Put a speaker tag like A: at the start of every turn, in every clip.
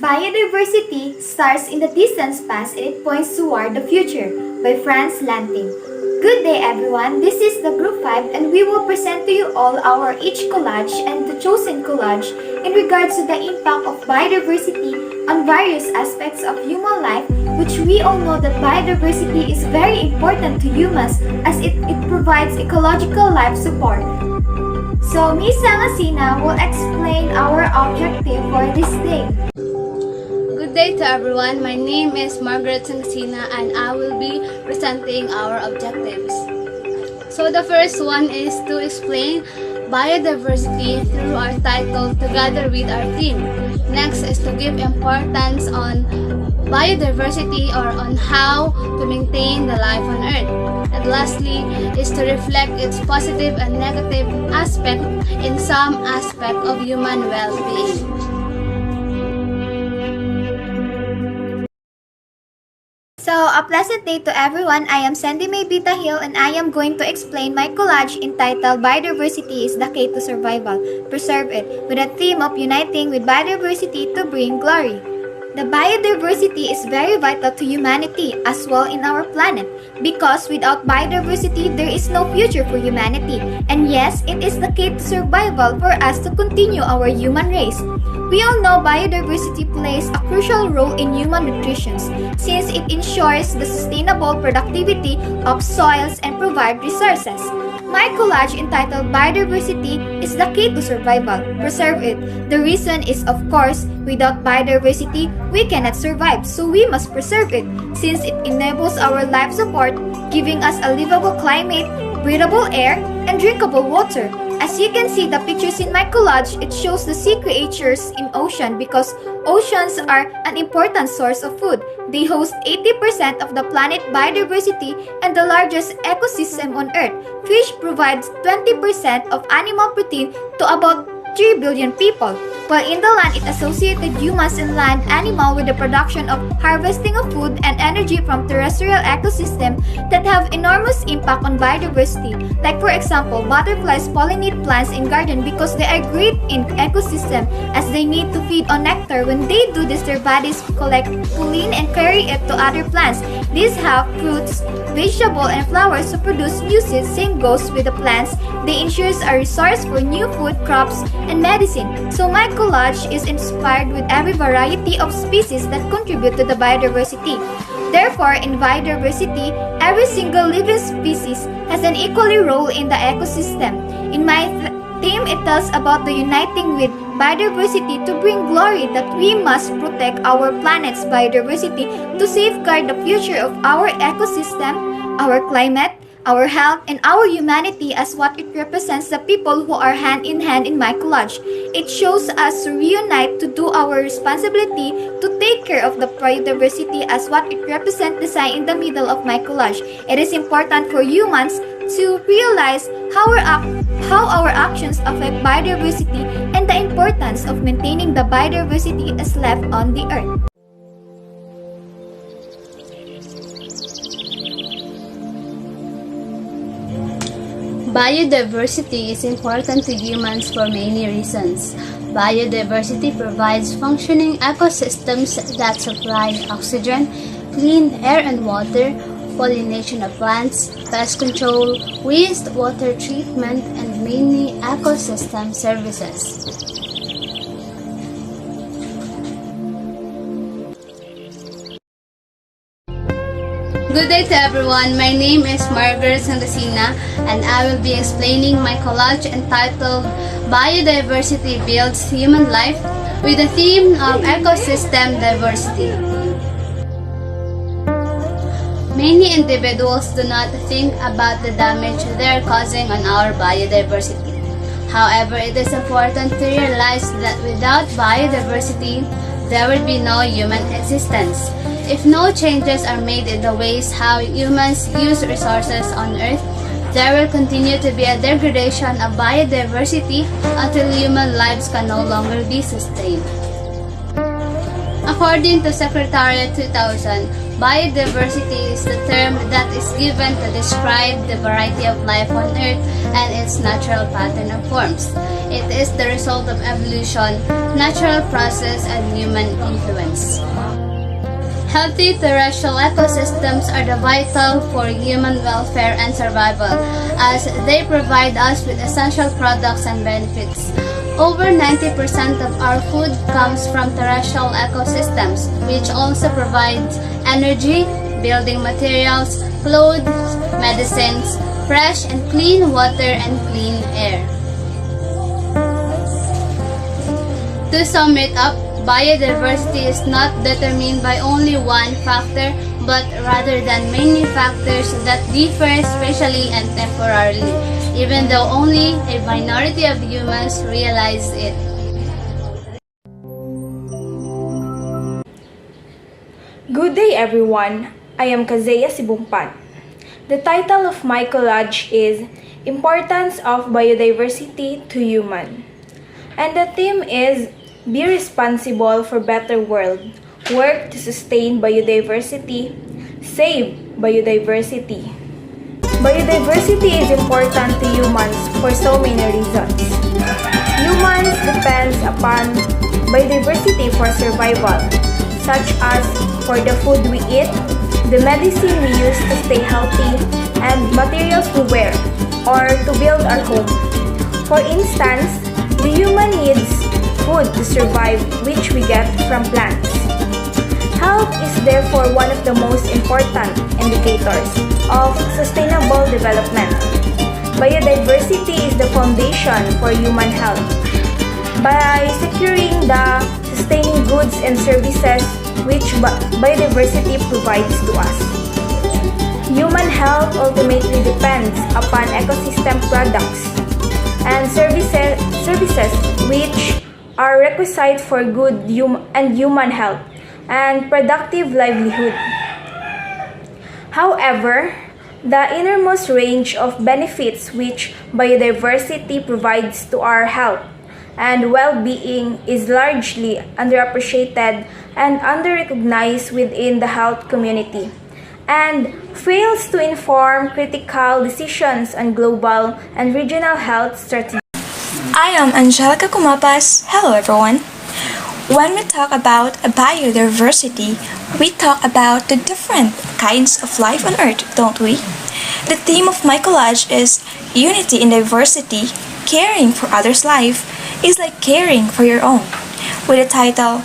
A: Biodiversity starts in the distant past and it points toward the future by Franz Lanting. Good day everyone, this is the group 5 and we will present to you all our each collage and the chosen collage in regards to the impact of biodiversity on various aspects of human life, which we all know that biodiversity is very important to humans as it provides ecological life support. So Ms. Sangasina will explain our objective for this day.
B: Good day to everyone. My name is Margaret Sangasina and I will be presenting our objectives. So the first one is to explain biodiversity through our title together with our theme. Next is to give importance on biodiversity or on how to maintain the life on Earth. And lastly is to reflect its positive and negative aspect in some aspect of human well-being.
A: So, a pleasant day to everyone. I am Sandy May Bita Hill and I am going to explain my collage entitled Biodiversity is the Key to Survival. Preserve it, with a theme of uniting with biodiversity to bring glory. The biodiversity is very vital to humanity as well in our planet because without biodiversity there is no future for humanity, and yes, it is the key to survival for us to continue our human race. We all know biodiversity plays a crucial role in human nutrition since it ensures the sustainable productivity of soils and provide resources. My collage entitled Biodiversity is the Key to Survival. Preserve it. The reason is, of course, without biodiversity, we cannot survive, so we must preserve it since it enables our life support, giving us a livable climate, breathable air, and drinkable water. As you can see the pictures in my collage, it shows the sea creatures in ocean because oceans are an important source of food. They host 80% of the planet biodiversity and the largest ecosystem on Earth. Fish provides 20% of animal protein to about 3 billion people, while in the land it associated humans and land animal with the production of harvesting of food and energy from terrestrial ecosystem that have enormous impact on biodiversity. Like for example, butterflies pollinate plants in garden because they are great in ecosystem as they need to feed on nectar. When they do this, their bodies collect pollen and carry it to other plants. These have fruits, vegetables, and flowers to produce new seeds. Same goes with the plants. They ensures a resource for new food, crops, and medicine. So my collage is inspired with every variety of species that contribute to the biodiversity. Therefore, in biodiversity, every single living species has an equally role in the ecosystem. In my theme, it tells about the uniting with biodiversity to bring glory that we must protect our planet's biodiversity to safeguard the future of our ecosystem, our climate, our health, and our humanity as what it represents the people who are hand in hand in my collage. It shows us to reunite to do our responsibility to take care of the biodiversity as what it represents the sign in the middle of my collage. It is important for humans to realize how our actions affect biodiversity and the importance of maintaining the biodiversity as left on the earth.
B: Biodiversity is important to humans for many reasons. Biodiversity provides functioning ecosystems that supply oxygen, clean air and water, pollination of plants, pest control, wastewater treatment, and many ecosystem services. Good day to everyone. My name is Margaret Sangasina and I will be explaining my collage entitled Biodiversity Builds Human Life with the theme of ecosystem diversity. Many individuals do not think about the damage they are causing on our biodiversity. However, it is important to realize that without biodiversity, there will be no human existence. If no changes are made in the ways how humans use resources on Earth, there will continue to be a degradation of biodiversity until human lives can no longer be sustained. According to Secretariat 2000, biodiversity is the term that is given to describe the variety of life on Earth and its natural pattern of forms. It is the result of evolution, natural process, and human influence. Healthy terrestrial ecosystems are the vital for human welfare and survival, as they provide us with essential products and benefits. Over 90% of our food comes from terrestrial ecosystems, which also provides energy, building materials, clothes, medicines, fresh and clean water, and clean air. To sum it up, biodiversity is not determined by only one factor, but rather than many factors that differ spatially and temporarily, even though only a minority of humans realize it.
C: Good day everyone, I am Kazeya Sibumpan. The title of my collage is Importance of Biodiversity to Human. And the theme is Be responsible for better world. Work to sustain biodiversity. Save biodiversity. Biodiversity is important to humans for so many reasons. Humans depend upon biodiversity for survival, such as for the food we eat, the medicine we use to stay healthy, and materials we wear or to build our home. For instance, the human needs food to survive, which we get from plants. Health is therefore one of the most important indicators of sustainable development. Biodiversity is the foundation for human health. By securing the sustaining goods and services which biodiversity provides to us. Human health ultimately depends upon ecosystem products and services which are requisite for good human health and productive livelihood. However, the innermost range of benefits which biodiversity provides to our health and well-being is largely underappreciated and underrecognized within the health community, and fails to inform critical decisions on global and regional health strategies.
D: I am Angelica Kumapas. Hello everyone. When we talk about biodiversity, we talk about the different kinds of life on Earth, don't we? The theme of my collage is Unity in Diversity. Caring for others' life is like caring for your own, with the title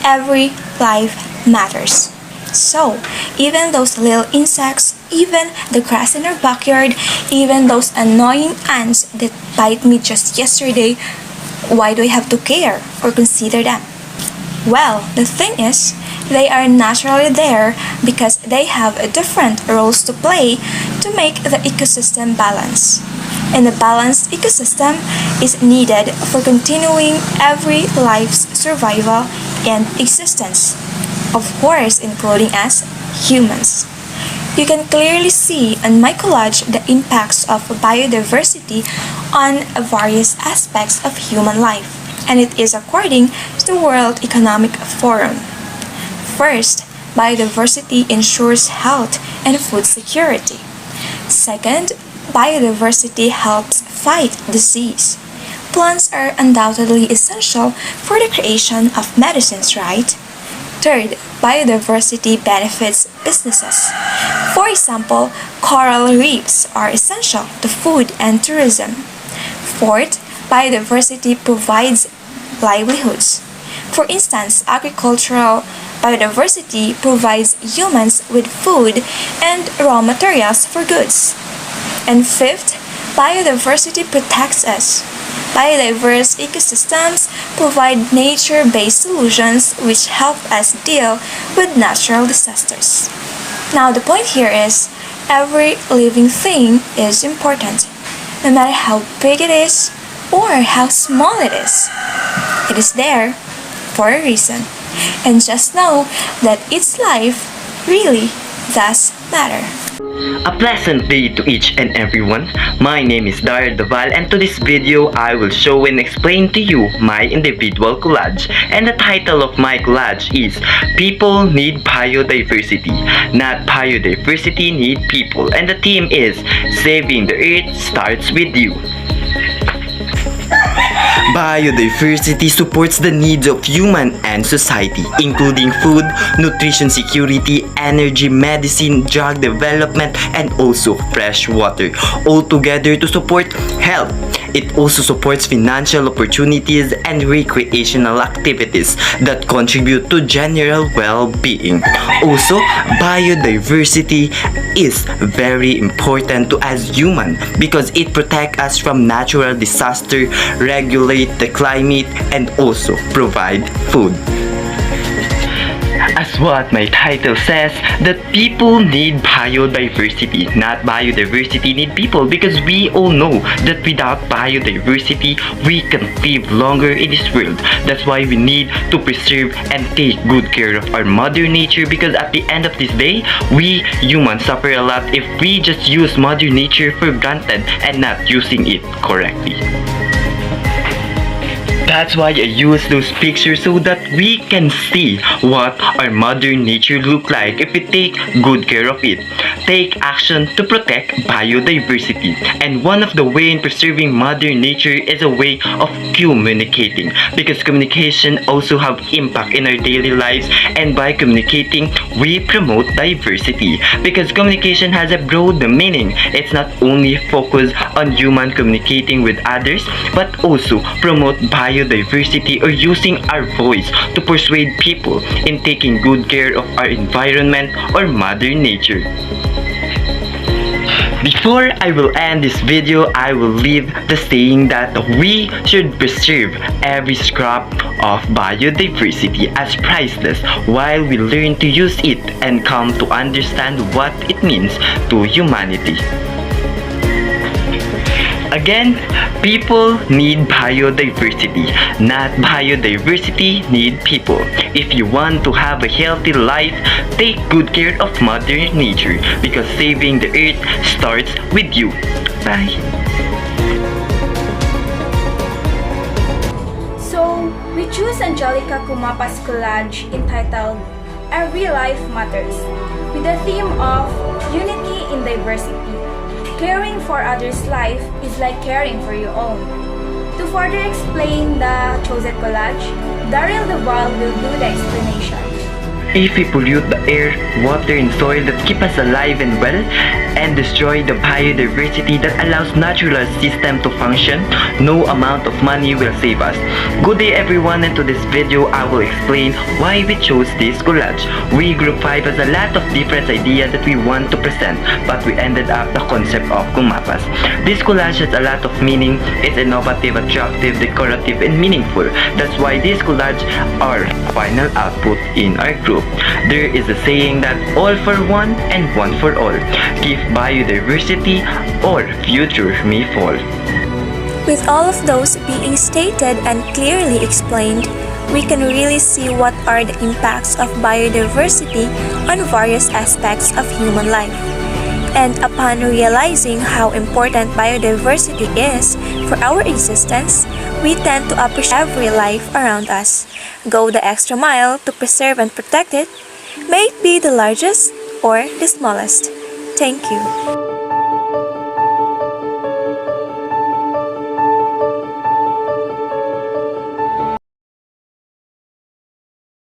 D: Every Life Matters. So, even those little insects, even the grass in our backyard, even those annoying ants that bite me just yesterday, why do I have to care or consider them? Well, the thing is, they are naturally there because they have different roles to play to make the ecosystem balance. And a balanced ecosystem is needed for continuing every life's survival and existence, of course including us humans. You can clearly see on my collage the impacts of biodiversity on various aspects of human life, and it is according to the World Economic Forum. First, biodiversity ensures health and food security. Second, biodiversity helps fight disease. Plants are undoubtedly essential for the creation of medicines, right? Third, biodiversity benefits businesses. For example, coral reefs are essential to food and tourism. Fourth, biodiversity provides livelihoods. For instance, agricultural biodiversity provides humans with food and raw materials for goods. And fifth, biodiversity protects us. Biodiverse ecosystems provide nature-based solutions which help us deal with natural disasters. Now the point here is, every living thing is important, no matter how big it is or how small it is. It is there for a reason, and just know that its life really does matter.
E: A pleasant day to each and everyone. My name is Dario Daval, and to this video I will show and explain to you my individual collage. And the title of my collage is People Need Biodiversity, not biodiversity need people. And the theme is Saving the Earth Starts With You. Biodiversity supports the needs of human and society, including food, nutrition security, energy, medicine, drug development, and also fresh water, all together to support health. It also supports financial opportunities and recreational activities that contribute to general well-being. Also, biodiversity is very important to us humans because it protects us from natural disaster, regulate the climate, and also provide food. As what my title says, that people need biodiversity, not biodiversity need people, because we all know that without biodiversity, we can live longer in this world. That's why we need to preserve and take good care of our mother nature, because at the end of this day, we humans suffer a lot if we just use mother nature for granted and not using it correctly. That's why I use those pictures so that we can see what our mother nature look like if we take good care of it. Take action to protect biodiversity. And one of the way in preserving mother nature is a way of communicating, because communication also have impact in our daily lives, and by communicating we promote diversity, because communication has a broad meaning. It's not only focused on human communicating with others, but also promote biodiversity or using our voice to persuade people in taking good care of our environment or mother nature. Before I will end this video, I will leave the saying that we should preserve every scrap of biodiversity as priceless while we learn to use it and come to understand what it means to humanity. Again, people need biodiversity, not biodiversity need people. If you want to have a healthy life, take good care of Mother Nature, because saving the earth starts with you. Bye!
C: So, we choose Angelica Kumapa's collage entitled Every Life Matters, with the theme of Unity in Diversity. Caring for others' life is like caring for your own. To further explain the chosen collage, Daryl Duval will do the explanation.
E: If we pollute the air, water, and soil that keep us alive and well, and destroy the biodiversity that allows natural system to function, no amount of money will save us. Good day everyone, and to this video I will explain why we chose this collage. We group 5 has a lot of different ideas that we want to present, but we ended up the concept of kumapas. This collage has a lot of meaning. It's innovative, attractive, decorative, and meaningful. That's why this collage are final output in our group. There is a saying that all for one and one for all. Give biodiversity or future may fall.
D: With all of those being stated and clearly explained, we can really see what are the impacts of biodiversity on various aspects of human life. And upon realizing how important biodiversity is for our existence, we tend to appreciate every life around us, go the extra mile to preserve and protect it, may it be the largest or the smallest. Thank you.